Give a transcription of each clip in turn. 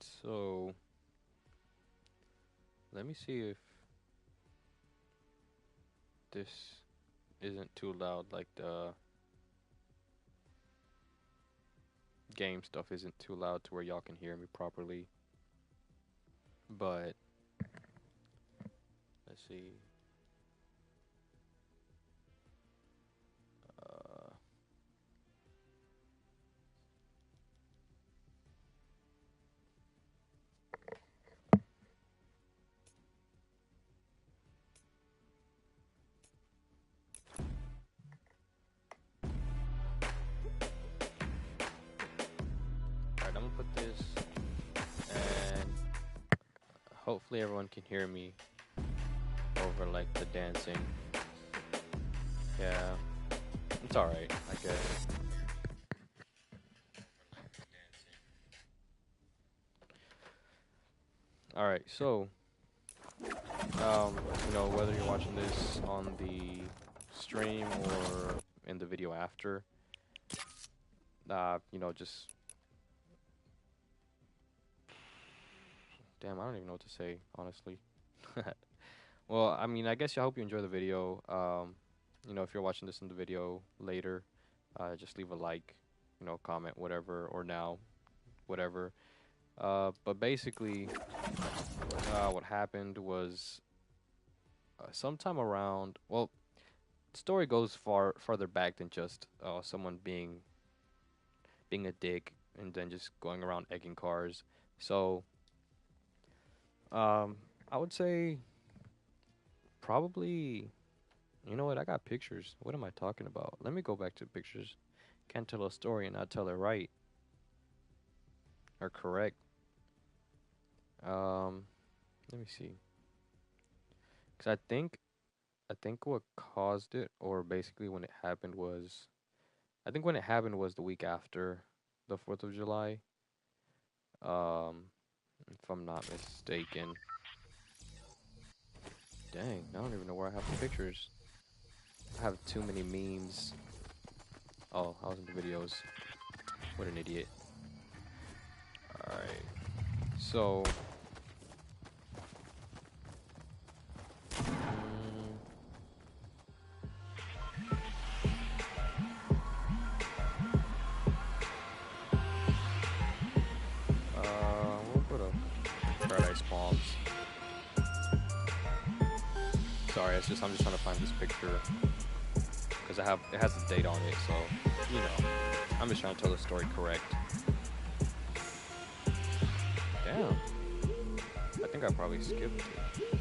So let me see if this isn't too loud, like the game stuff isn't too loud to where y'all can hear me properly. But let's see. Uh, Alright, I'm gonna put this, and hopefully everyone can hear me over like the dancing. Yeah, it's alright, I guess. Alright, so whether you're watching this on the stream or in the video after, just damn, I don't even know what to say, honestly. Well, I mean, I guess I hope you enjoy the video. If you're watching this in the video later, just leave a like, comment, whatever, or now, whatever. But basically, what happened was sometime around, well, the story goes farther back than just someone being a dick and then just going around egging cars. So, I would say probably, you know what? I got pictures. What am I talking about? Let me go back to pictures. Can't tell a story and not tell it right or correct. Let me see. Cause I think what caused it, or basically when it happened was, I think when it happened was the week after the 4th of July. Um, if I'm not mistaken. Dang, I don't even know where I have the pictures. I have too many memes. Oh, I was in the videos. What an idiot. Alright. So. We'll put a Paradise Palms. Sorry, I'm just trying to find this picture. Because it has a date on it, so, I'm just trying to tell the story correct. Damn. I think I probably skipped it.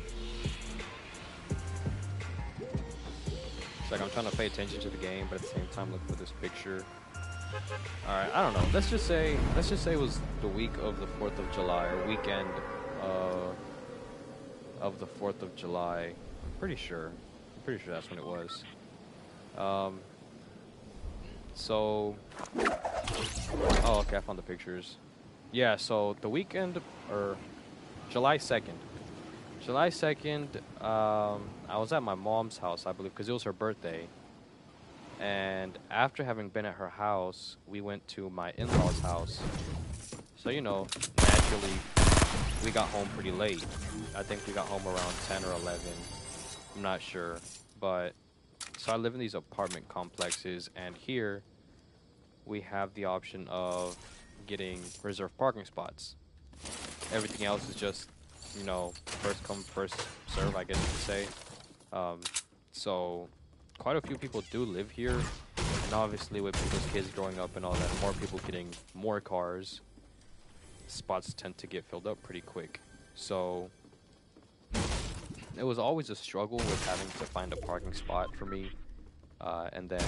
It's like I'm trying to pay attention to the game, but at the same time look for this picture. Alright, I don't know. Let's just say it was the week of the 4th of July, or weekend of the 4th of July. I'm pretty sure that's when it was. So, oh, okay, I found the pictures. Yeah, so the weekend, or July 2nd. July 2nd, I was at my mom's house, I believe, because it was her birthday. And after having been at her house, we went to my in-laws' house. So, naturally, we got home pretty late. I think we got home around 10 or 11. I'm not sure. But, so I live in these apartment complexes, and here we have the option of getting reserved parking spots. Everything else is just, first come, first serve, I guess you could say. So quite a few people do live here, and obviously with people's kids growing up and all that, more people getting more cars, spots tend to get filled up pretty quick. So it was always a struggle with having to find a parking spot for me, and then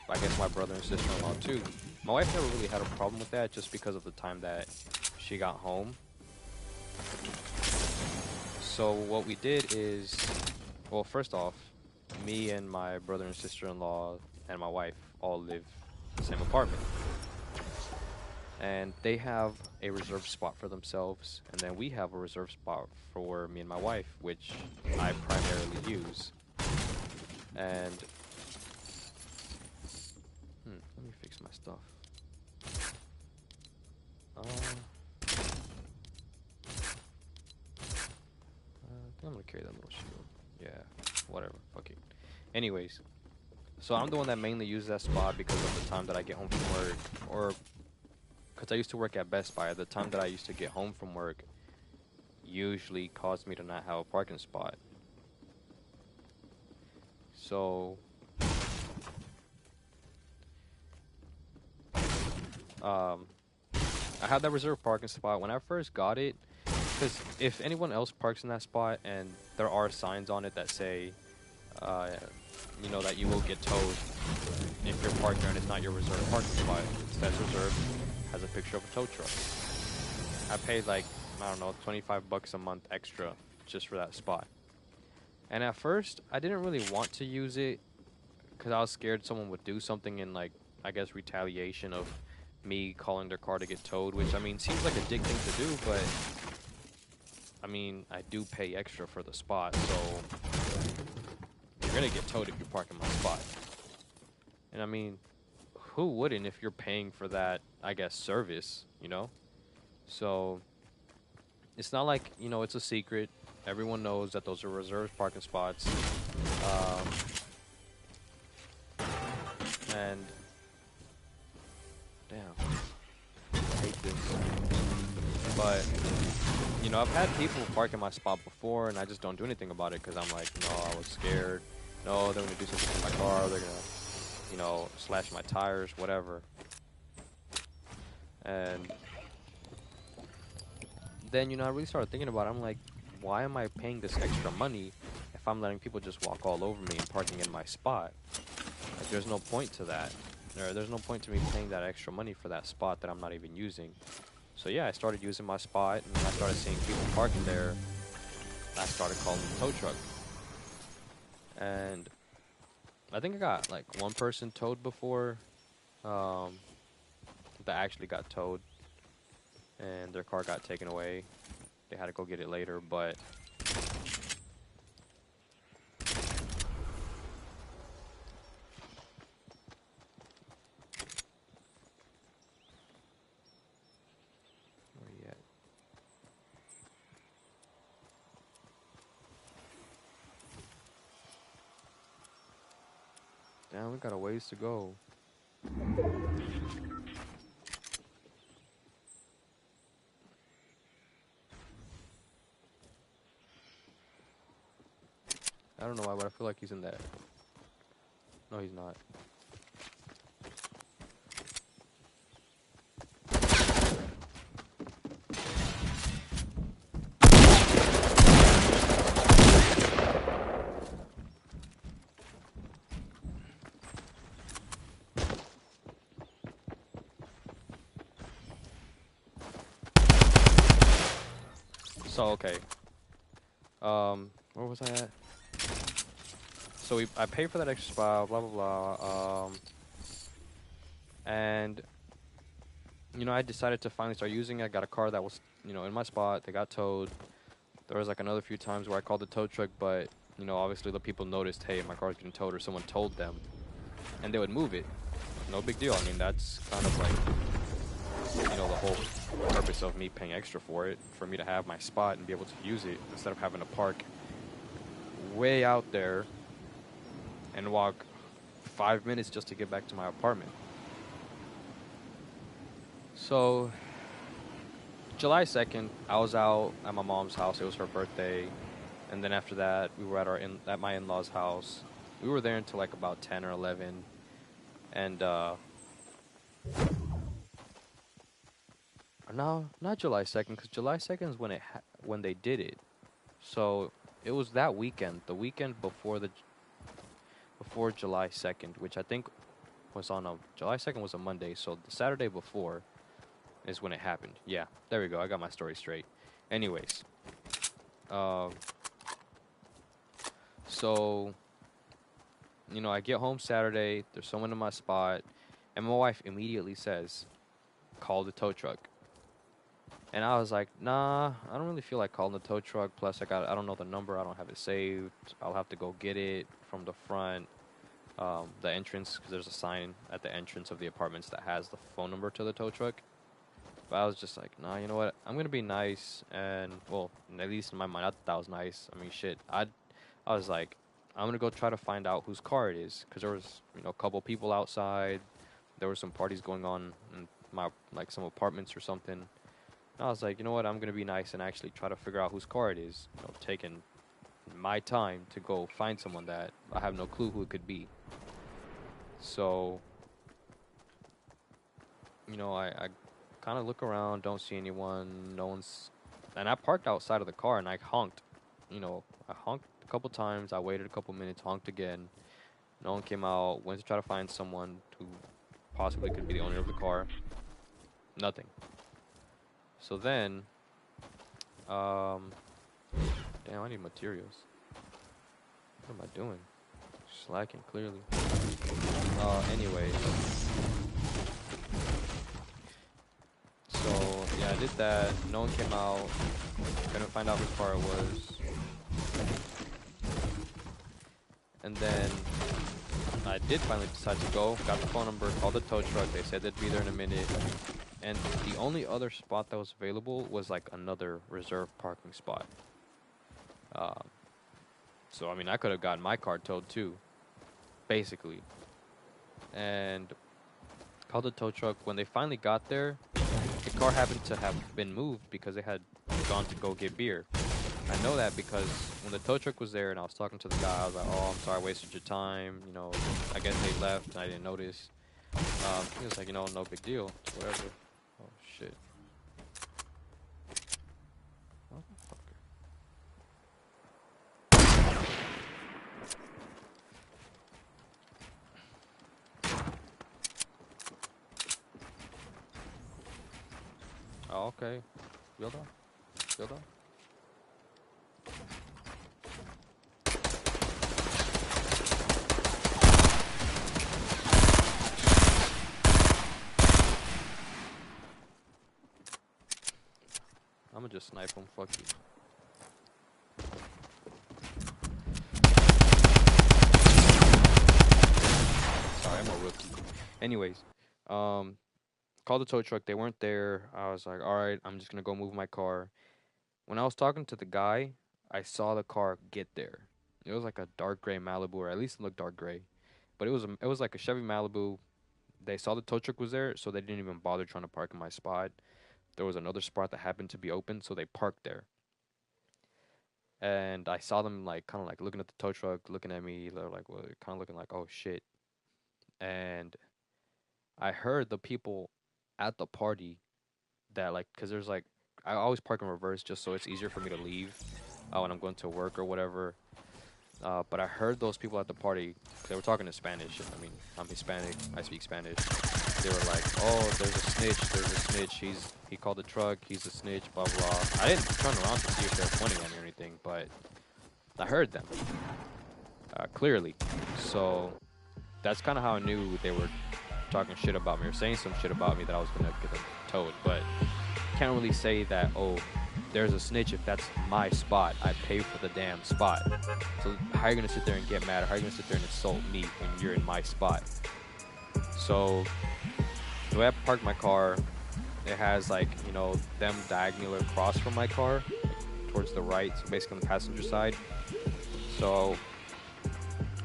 I guess my brother and sister-in-law too. My wife never really had a problem with that, just because of the time that she got home. So what we did is, well, first off, me and my brother and sister-in-law and my wife all live in the same apartment. And they have a reserved spot for themselves, and then we have a reserved spot for me and my wife, which I primarily use. And let me fix my stuff. I'm gonna carry that little shield. Yeah, whatever. Fuck it. Anyways, so I'm the one that mainly uses that spot because of the time that I get home from work, or because I used to work at Best Buy. At the time that I used to get home from work, usually caused me to not have a parking spot. So, um, I had that reserved parking spot when I first got it. Because if anyone else parks in that spot and there are signs on it that say, uh, that you will get towed if you're parked there and it's not your reserved parking spot, it says reserved, has a picture of a tow truck. I paid like, I don't know, 25 bucks a month extra just for that spot. And at first, I didn't really want to use it because I was scared someone would do something in, like, I guess retaliation of me calling their car to get towed, which, I mean, seems like a dick thing to do, but I mean, I do pay extra for the spot, so you're gonna get towed if you park in my spot. And I mean, who wouldn't if you're paying for that, I guess, service, you know? So it's not like, it's a secret. Everyone knows that those are reserved parking spots. And damn, I hate this. But I've had people park in my spot before, and I just don't do anything about it because I'm like, no, I was scared. No, they're gonna do something to my car. They're gonna, slash my tires, whatever. And then, I really started thinking about it. I'm like, why am I paying this extra money if I'm letting people just walk all over me and parking in my spot? Like, there's no point to that. There's no point to me paying that extra money for that spot that I'm not even using. So yeah, I started using my spot, and I started seeing people parking there. I started calling the tow truck. And I think I got like one person towed before, that actually got towed, and their car got taken away. They had to go get it later, but where you at? Damn, we got a ways to go. I don't know why, but I feel like he's in that. No, he's not. So, okay. Where was I at? So I paid for that extra spot, blah, blah, blah. And, I decided to finally start using it. I got a car that was, in my spot. They got towed. There was like another few times where I called the tow truck, but, obviously the people noticed, hey, my car's getting towed, or someone told them. And they would move it. No big deal. I mean, that's kind of like, the whole purpose of me paying extra for it, for me to have my spot and be able to use it instead of having to park way out there and walk 5 minutes just to get back to my apartment. So, July 2nd, I was out at my mom's house. It was her birthday. And then after that, we were at my in-laws' house. We were there until like about 10 or 11. And, no, not July 2nd, because July 2nd is when they did it. So, it was that weekend, the weekend before July 2nd, which I think was July 2nd was a Monday, so the Saturday before is when it happened. Yeah, there we go. I got my story straight. Anyways, so, I get home Saturday, there's someone in my spot, and my wife immediately says, call the tow truck. And I was like, nah, I don't really feel like calling the tow truck. Plus, I don't know the number. I don't have it saved. I'll have to go get it from the front, the entrance, because there's a sign at the entrance of the apartments that has the phone number to the tow truck. But I was just like, nah, you know what? I'm gonna be nice, and well, at least in my mind, I thought that was nice. I mean, shit, I was like, I'm gonna go try to find out whose car it is, cause there was, a couple people outside. There were some parties going on in my like some apartments or something. And I was like, you know what? I'm gonna be nice and actually try to figure out whose car it is. Taking my time to go find someone that I have no clue who it could be. So, I kind of look around, don't see anyone, no one's, and I parked outside of the car and I honked. I honked a couple times. I waited a couple minutes, honked again. No one came out. Went to try to find someone who possibly could be the owner of the car. Nothing. So then, um, damn, I need materials. What am I doing? Slacking, clearly. Anyways. So, yeah, I did that. No one came out. Couldn't find out whose car it was. And then I did finally decide to go. Got the phone number, called the tow truck. They said they'd be there in a minute. And the only other spot that was available was like another reserved parking spot. So, I mean, I could have gotten my car towed too, basically. And called the tow truck. When they finally got there, the car happened to have been moved because they had gone to go get beer. I know that because when the tow truck was there and I was talking to the guy, I was like, oh, I'm sorry I wasted your time. I guess they left and I didn't notice. He was like, no big deal. Whatever. Oh, shit. Motherfucker. Oh, okay. Build up. Build up. I'm gonna just snipe him. Fuck you. Sorry, I'm a rookie. Anyways, called the tow truck. They weren't there. I was like, all right, I'm just gonna go move my car. When I was talking to the guy, I saw the car get there. It was like a dark gray Malibu, or at least it looked dark gray. But it was like a Chevy Malibu. They saw the tow truck was there, so they didn't even bother trying to park in my spot. There was another spot that happened to be open, so they parked there. And I saw them like kind of like looking at the tow truck, looking at me. They're like, well, kind of looking like, oh shit. And I heard the people at the party that like, cause there's like, I always park in reverse just so it's easier for me to leave when I'm going to work or whatever. But I heard those people at the party. They were talking in Spanish. I mean, I'm Hispanic. I speak Spanish. They were like, "Oh, there's a snitch. There's a snitch. He called the truck. He's a snitch. Blah blah." I didn't turn around to see if they were pointing at me or anything, but I heard them clearly. So that's kind of how I knew they were talking shit about me or saying some shit about me that I was gonna get them towed. But can't really say that. Oh, there's a snitch if that's my spot. I pay for the damn spot. So how are you gonna sit there and get mad? How are you gonna sit there and insult me when you're in my spot? So the way I parked my car, it has like, them diagonally across from my car, towards the right, so basically on the passenger side. So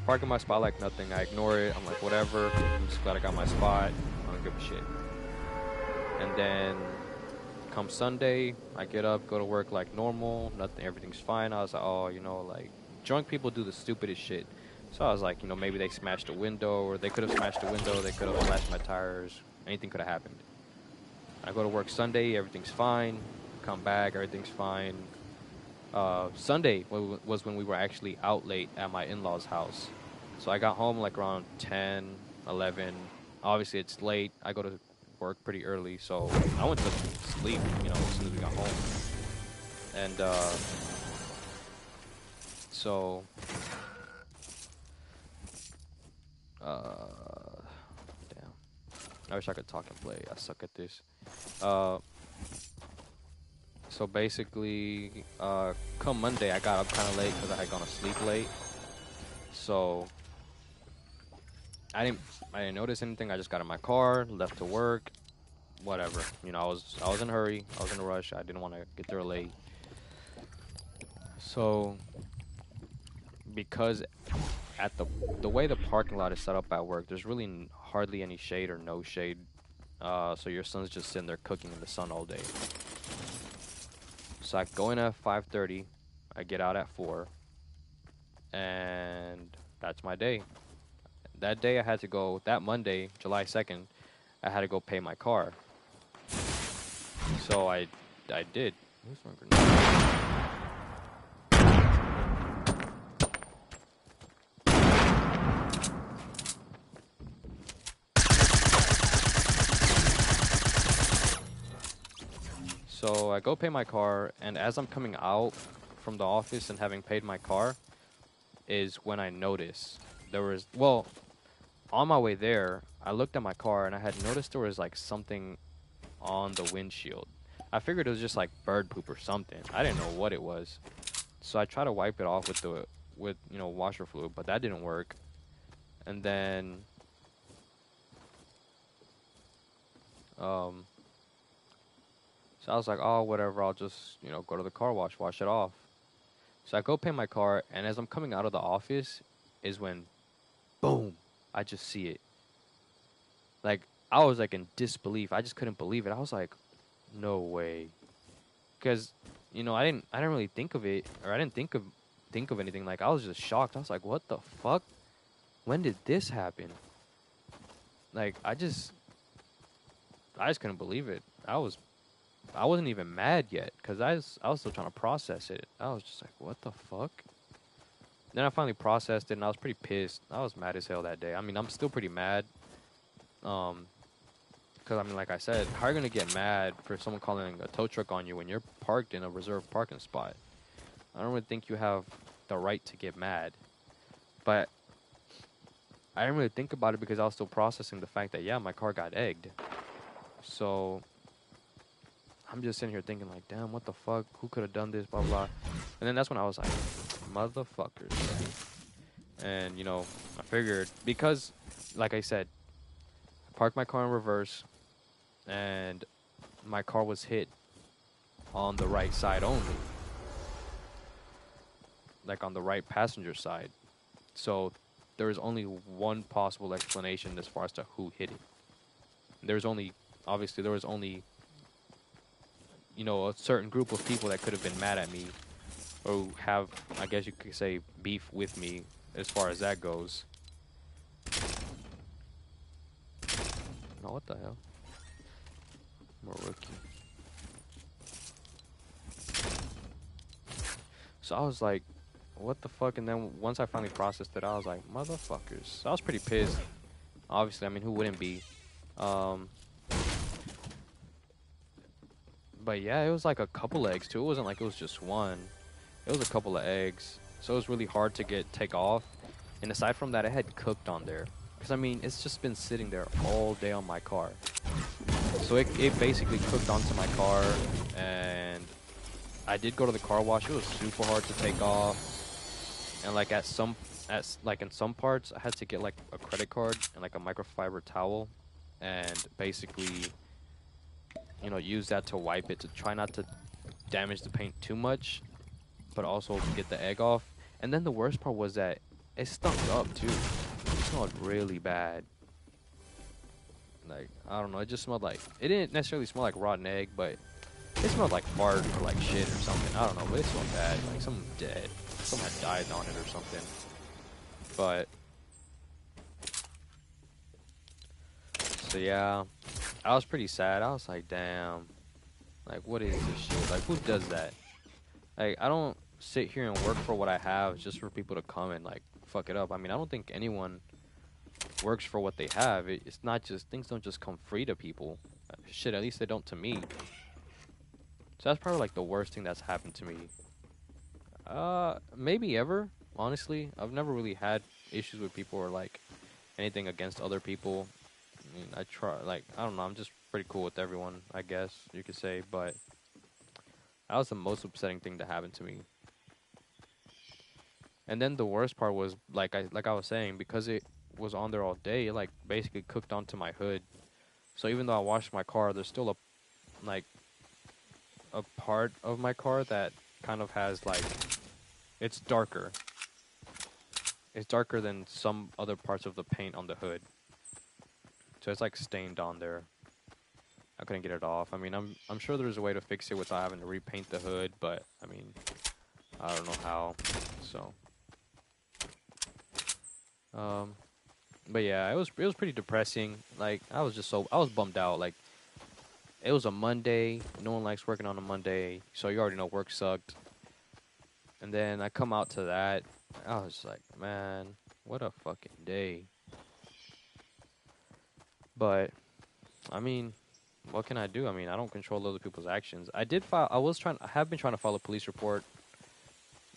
parking my spot like nothing. I ignore it. I'm like, whatever. I'm just glad I got my spot. I don't give a shit. And then come Sunday, I get up, go to work like normal. Nothing, everything's fine. I was like, oh, like drunk people do the stupidest shit. So I was like, maybe they smashed a window, or they could have smashed a window. They could have slashed my tires. Anything could have happened. I go to work Sunday, everything's fine. Come back, everything's fine. Sunday was when we were actually out late at my in-laws' house. So I got home like around 10, 11. Obviously, it's late. I go to work pretty early, so I went to sleep, as soon as we got home. And, so, damn. I wish I could talk and play. I suck at this. So basically, come Monday, I got up kind of late because I had gone to sleep late. So I didn't notice anything. I just got in my car, left to work, whatever. I was in a hurry. I was in a rush. I didn't want to get there late. So because at the way the parking lot is set up at work, there's really hardly any shade or no shade. So your son's just sitting there cooking in the sun all day. So I go in at 5:30. I get out at 4, and that's my day. That day I had to go. That Monday, July 2nd, I had to go pay my car. So I did. Where's my grenade? So I go pay my car, and as I'm coming out from the office and having paid my car, is when I notice there was, well, on my way there, I looked at my car and I had noticed there was like something on the windshield. I figured it was just like bird poop or something. I didn't know what it was. So I tried to wipe it off with washer fluid, but that didn't work. And then um so I was like, "Oh, whatever, I'll just, go to the car wash it off." So I go pay my car, and as I'm coming out of the office is when boom, I just see it. Like I was like in disbelief. I just couldn't believe it. I was like, "No way." Cuz I didn't really think of it, or I didn't think of anything. Like I was just shocked. I was like, "What the fuck? When did this happen?" Like I just couldn't believe it. I wasn't even mad yet cuz I was still trying to process it. I was just like, "What the fuck?" Then I finally processed it, and I was pretty pissed. I was mad as hell that day. I mean, I'm still pretty mad. Um, because I mean, like I said, how are you gonna get mad for someone calling a tow truck on you when you're parked in a reserved parking spot? I don't really think you have the right to get mad. But I didn't really think about it because I was still processing the fact that yeah, my car got egged. So I'm just sitting here thinking like, damn, what the fuck? Who could have done this? Blah blah. And then that's when I was like, motherfuckers. And I figured because, like I said, I parked my car in reverse, and my car was hit on the right side only, like on the right passenger side. So there is only one possible explanation as far as to who hit it. There's only, obviously, there was only, a certain group of people that could have been mad at me or have, I guess you could say, beef with me as far as that goes. No, what the hell? I'm a rookie. So I was like, what the fuck? And then once I finally processed it, I was like, motherfuckers. So I was pretty pissed. Obviously, I mean, who wouldn't be? Um, but yeah, it was like a couple eggs too. It wasn't like it was just one. It was a couple of eggs. So it was really hard to take off. And aside from that, it had cooked on there. Because I mean, it's just been sitting there all day on my car. So it basically cooked onto my car, and I did go to the car wash. It was super hard to take off. And like like in some parts, I had to get like a credit card and like a microfiber towel, and basically, use that to wipe it to try not to damage the paint too much, but also get the egg off. And then the worst part was that it stunk up too. It smelled really bad. Like I don't know, it just smelled like, it didn't necessarily smell like rotten egg, but it smelled like fart or like shit or something. I don't know, but it smelled bad. Like something dead. Someone had died on it or something. But so yeah, I was pretty sad. I was like, damn, like what is this shit? Like who does that? Like I don't sit here and work for what I have just for people to come and like fuck it up. I mean, I don't think anyone works for what they have. It's not just, things don't just come free to people. Shit, at least they don't to me. So that's probably like the worst thing that's happened to me. Maybe ever. Honestly, I've never really had issues with people or like anything against other people. I mean, I try, like, I don't know, I'm just pretty cool with everyone, I guess you could say, but that was the most upsetting thing that happened to me. And then the worst part was, like I was saying, because it was on there all day, it like basically cooked onto my hood. So even though I washed my car, there's still a like a part of my car that kind of has like it's darker. It's darker than some other parts of the paint on the hood. So it's like stained on there. I couldn't get it off. I mean, I'm sure there's a way to fix it without having to repaint the hood, but I mean, I don't know how. So, um, but yeah, it was pretty depressing. Like I was bummed out. Like it was a Monday. No one likes working on a Monday, so you already know work sucked. And then I come out to that. I was like, man, what a fucking day. But I mean, what can I do? I mean, I don't control other people's actions. I did file. I have been trying to file a police report.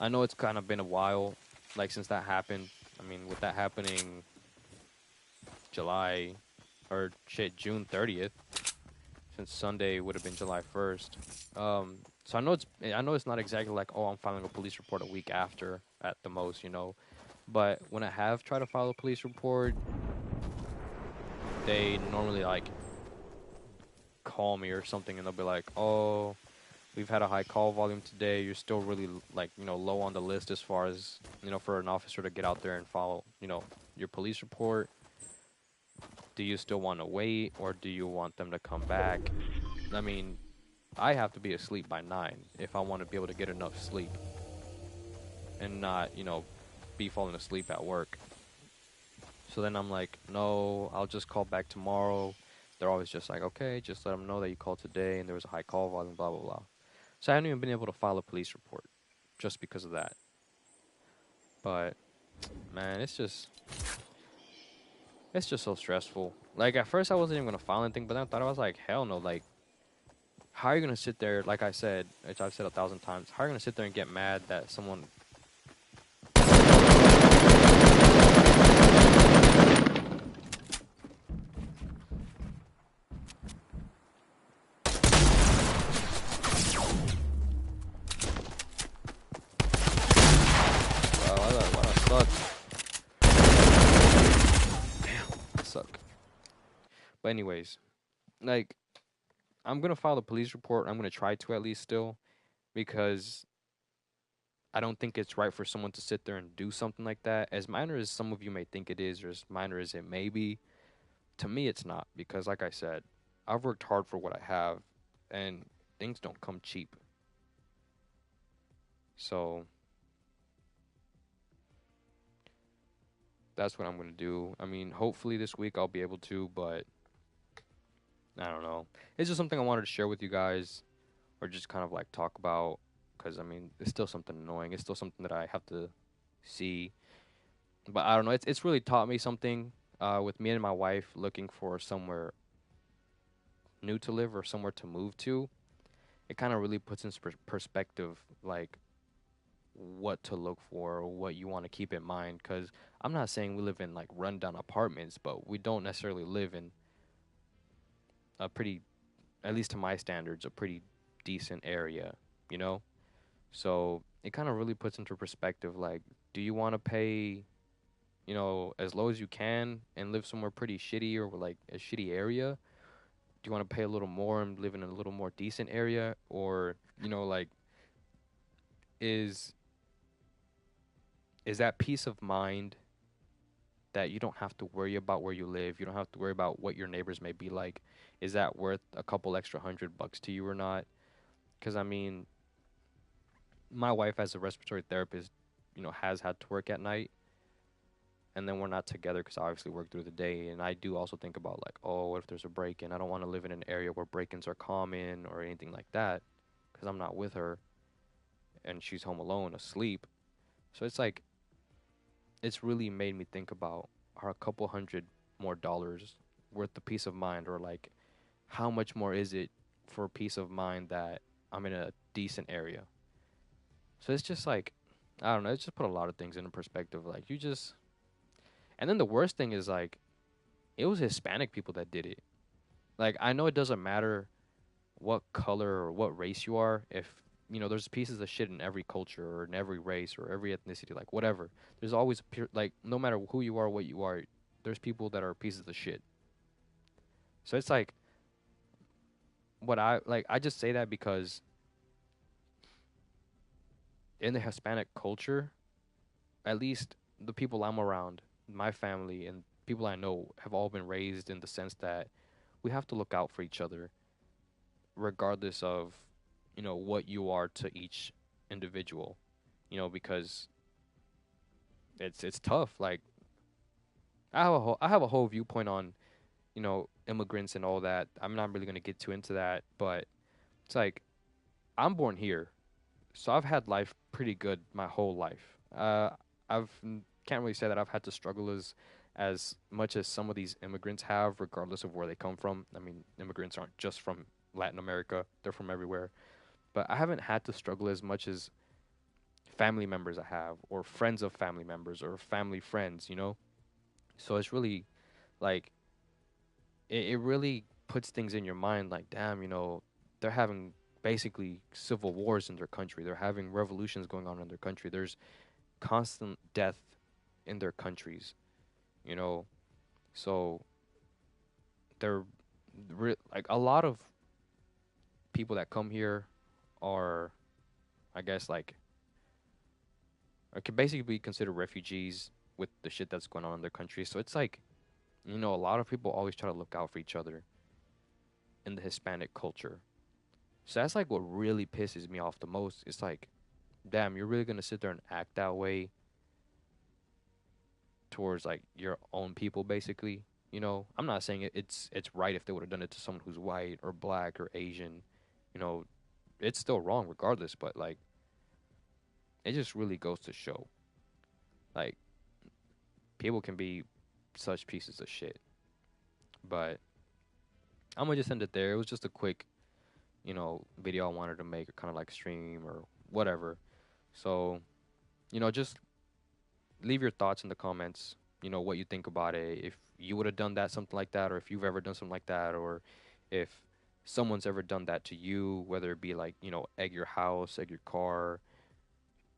I know it's kind of been a while, like since that happened. I mean, with that happening, July, or shit, June 30th. Since Sunday would have been July 1st. So I know it's not exactly like, oh, I'm filing a police report a week after at the most, you know. But when I have tried to file a police report, they normally like call me or something, and they'll be like, oh, we've had a high call volume today. You're still really like, you know, low on the list as far as, you know, for an officer to get out there and follow, you know, your police report. Do you still want to wait, or do you want them to come back? I mean, I have to be asleep by 9 if I want to be able to get enough sleep and not, you know, be falling asleep at work. So then I'm like, no, I'll just call back tomorrow. They're always just like, okay, just let them know that you called today and there was a high call volume, blah, blah, blah. So I haven't even been able to file a police report just because of that. But, man, it's just so stressful. Like, at first I wasn't even going to file anything, but then I thought I was like, hell no, like, how are you going to sit there, like I said, which I've said 1,000 times, how are you going to sit there and get mad that someone. Why that suck? Damn, I suck. But anyways, like, I'm gonna file a police report. I'm gonna try to at least still, because I don't think it's right for someone to sit there and do something like that. As minor as some of you may think it is, or as minor as it may be, to me it's not. Because like I said, I've worked hard for what I have, and things don't come cheap. So that's what I'm gonna do. I mean, hopefully this week I'll be able to, but I don't know. It's just something I wanted to share with you guys, or just kind of like talk about, because I mean, it's still something annoying. It's still something that I have to see. But I don't know. It's really taught me something. With me and my wife looking for somewhere new to live or somewhere to move to, it kind of really puts in perspective, like what to look for or what you want to keep in mind. Because I'm not saying we live in like rundown apartments, but we don't necessarily live in a pretty, at least to my standards, a pretty decent area, you know? So it kind of really puts into perspective, like, do you want to pay, you know, as low as you can and live somewhere pretty shitty or like a shitty area? Do you want to pay a little more and live in a little more decent area? Or, you know, like, is is that peace of mind that you don't have to worry about where you live, you don't have to worry about what your neighbors may be like, is that worth a couple extra $100 to you or not? Because I mean, my wife as a respiratory therapist, you know, has had to work at night, and then we're not together because I obviously work through the day. And I do also think about like, oh, what if there's a break-in? I don't want to live in an area where break-ins are common or anything like that, because I'm not with her and she's home alone asleep. So it's like, it's really made me think about, are a couple hundred more dollars worth the peace of mind, or like how much more is it for peace of mind that I'm in a decent area? So it's just like, I don't know, it's just put a lot of things into perspective. Like, you just, and then the worst thing is like, it was Hispanic people that did it. Like, I know it doesn't matter what color or what race you are. If, you know, there's pieces of shit in every culture or in every race or every ethnicity, like whatever. There's always like, no matter who you are, what you are, there's people that are pieces of shit. So it's like what I like. I just say that because in the Hispanic culture, at least the people I'm around, my family and people I know have all been raised in the sense that we have to look out for each other regardless of, what you are to each individual, because it's tough. Like I have a whole viewpoint on, immigrants and all that. I'm not really going to get too into that, but it's like I'm born here. So I've had life pretty good my whole life. Can't really say that I've had to struggle as much as some of these immigrants have, regardless of where they come from. I mean, immigrants aren't just from Latin America; they're from everywhere. But I haven't had to struggle as much as family members I have, or friends of family members, or family friends. So it's really like it really puts things in your mind. Like, damn, they're having basically civil wars in their country. They're having revolutions going on in their country. There's constant death in their countries, you know. So they're like a lot of people that come here are, I guess, like, or can basically be considered refugees with the shit that's going on in their country. So it's like, a lot of people always try to look out for each other in the Hispanic culture. So that's like what really pisses me off the most. It's like, damn, you're really gonna sit there and act that way towards like your own people, basically. I'm not saying it's right if they would have done it to someone who's white or black or Asian. You know, it's still wrong regardless. But like, it just really goes to show, like, people can be such pieces of shit. But I'm gonna just end it there. It was just a quick, video I wanted to make, or kind of like stream or whatever. So, just leave your thoughts in the comments. What you think about it. If you would have done that, something like that, or if you've ever done something like that, or if someone's ever done that to you, whether it be like, egg your house, egg your car,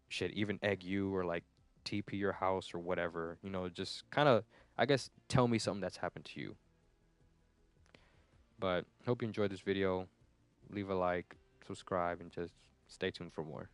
shit, even egg you, or like TP your house or whatever. Just kind of, I guess, tell me something that's happened to you. But hope you enjoyed this video. Leave a like, subscribe, and just stay tuned for more.